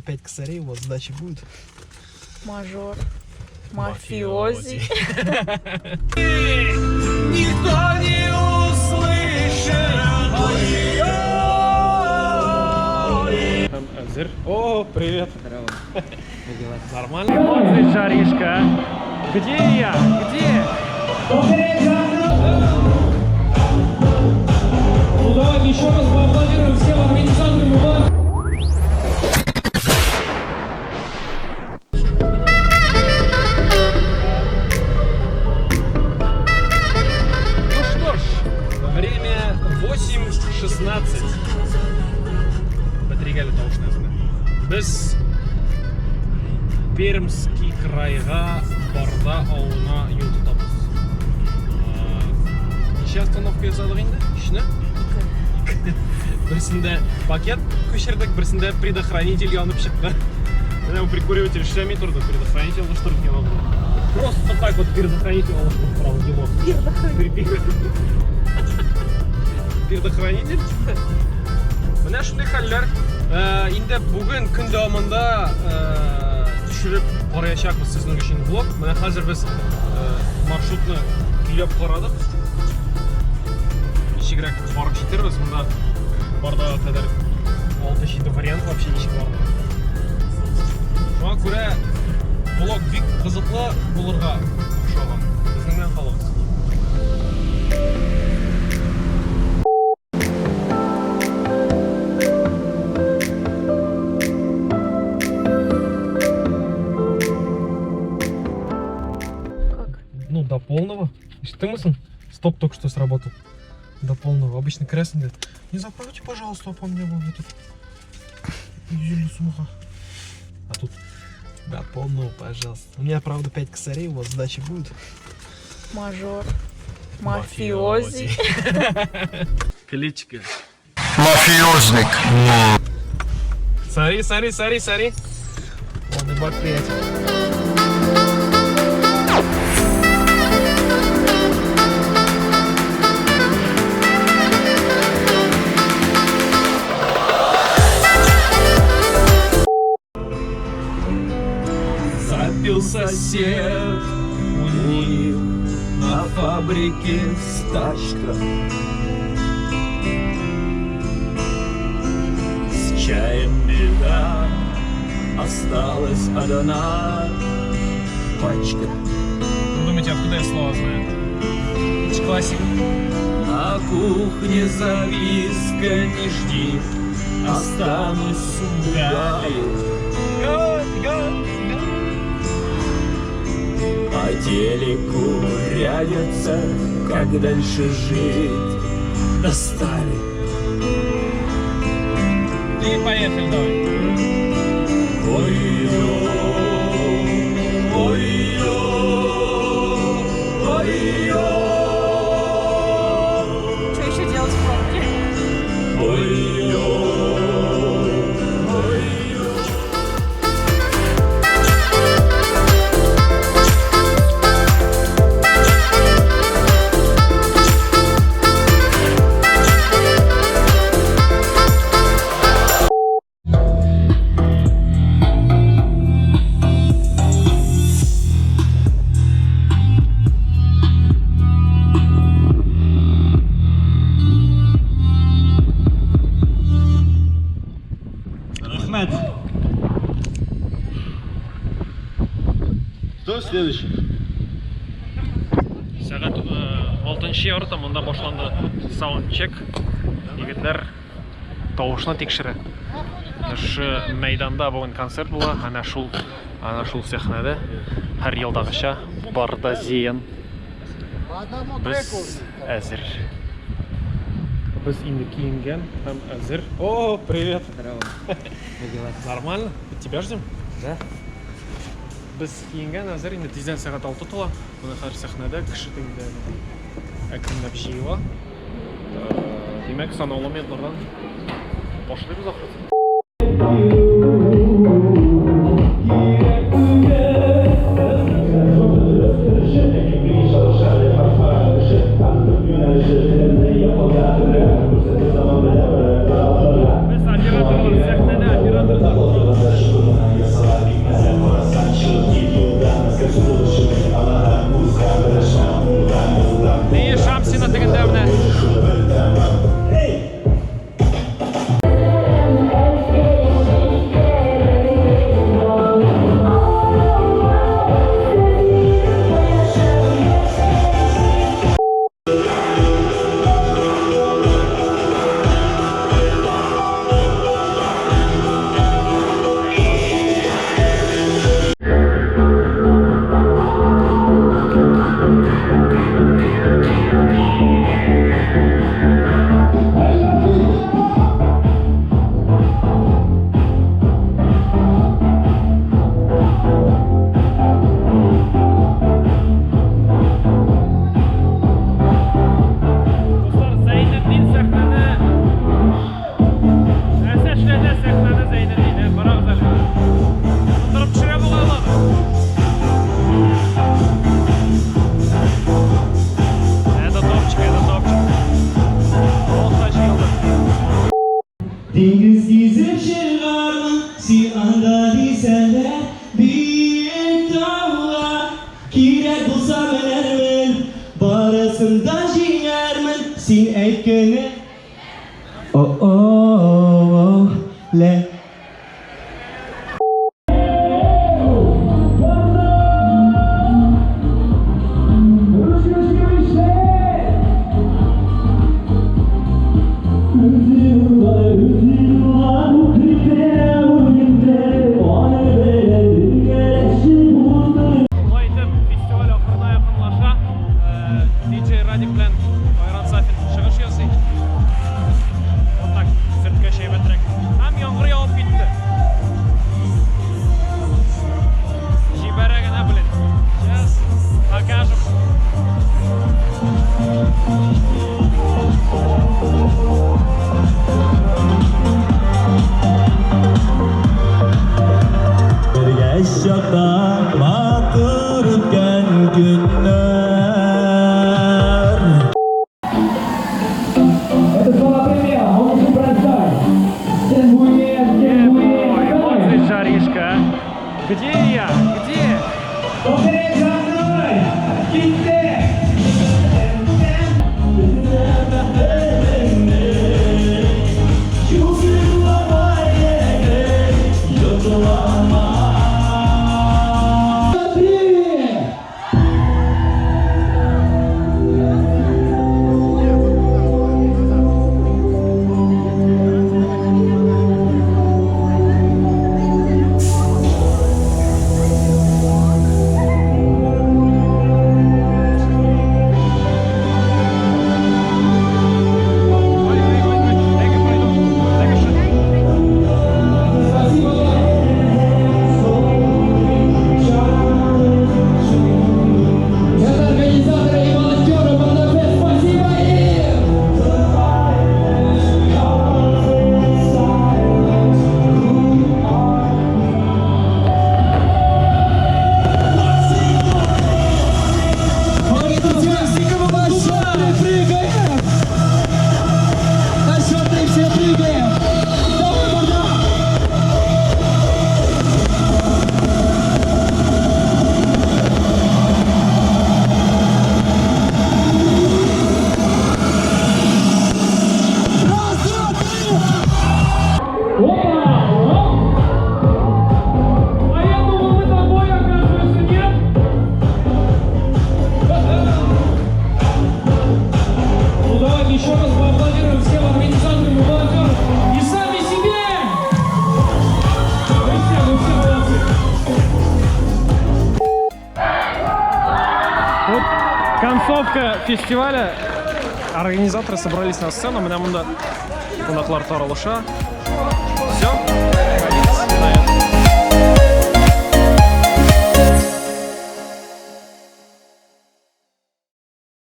5 косарей, у вас сдачи будет. Мажор. Мафиози. Никто не услышит. Азер. О, привет. Здорово. Нормально? Эмоции, жаришка. Где я? Где? Ну давайте еще раз поаплодируем всем организаторам. Ну что ж, время 8:16. Потрегали таушный знак. Біз Пермский крайға барда ауына yol тұтамыз. Неше остановка жасадық енді? Үшіні? Бірсінде пакет көшірдік, бірсінде предохранитель янып шықты. Мына прикуриватель шами тұрды, предохранитель ұштырып не болды. Просто так вот предохранитель ұштырып тұрады его. Предохранитель? Мына шындай хәлләр. Инде бүгін күн давамында түшіріп қараяшақпыз сіздің үшін блог. Мына қазір біз маршрутны күйлеп қарадық. Нешегірек барып жетербіз. Мұнда бардаға қадар 6-7 вариант вообще нешек барды. Шуңа көрә блог бик қызықлы болырға ұқшаған. Біздіңнен қалығыз. Ну, до полного. Ты мысль? Стоп только что сработал. До полного. Обычно красный говорит: не заправьте, пожалуйста, по мне вот этот. Иди сумаха. А тут До полного, пожалуйста. У меня, правда, 5 косарей, у вас сдачи будет. Мажор. Мафиози. Кличка. Мафиозник. Смотри. Полный бак приятель. Запил сосед у них на фабрике стачка. С чаем беда, осталась одна пачка. Вы думаете, откуда я слова знаю? Это же классика. На кухне зависка, не жди, останусь с угали. По телеку рядятся, как дальше жить. Достали. И поехали, давай. Ой-ё, ой-ё, ой-ё. Что еще делать в пробке? Ой-ё, ой-ё. Ахмед. Кто следующий? Сағат 6-ші орта мұнда башланды саундчек. Егітлер тауышына текшірі. Шы мейданда бүгін концерт болды. Ана шул сәхнәдә һәр елдагыча барда зиян. Біз әзір. Біз инде киінген һәм әзір. О, привет. Здорово. Как дела? Нормально? Тебя ждем? Да? Біз киінген әзір инде тизден сағат 6 тола. Бұны һәр сәхнәдә кеше тегендә әкренләп җыела. Демәк, санаулы минутлардан башлыйбыз ахыры. Biz operatorlar sahnadan, operatorlar Anda liseler bir tavla Kirek bulsa binermin Barısından jinermin Sin eykeni Oh oh oh Le Былай итеп, фестиваль ахырына якынлаша. DJ Радик белән Байран Сафин чыгыш ясый. Вот так, сөрткә шәйбәтрәк. Һәм яңгыр явып китте. Җибәрә генә белен. Сейчас покажем. Yaşakta matır ötken günler Это была премьера, он уже бросай. Эмоции, Жаришка. Где я? Где? Повторяй за мной! Китте! Это организаторы и волонтеры Бандерфест. Спасибо им! Спасибо большое! Прыгаем! На счет три все прыгаем! Давай, Богдан! Раз, два, три! Опа! А я думал, мы тобой, оказывается, нет. Ну давайте еще раз поаплодируем всем организаторам и волонтерам и сами себе! Вы все молодцы! Вот концовка фестиваля. Организаторы собрались на сцену. Менә монда кунаклар таралыша. Все.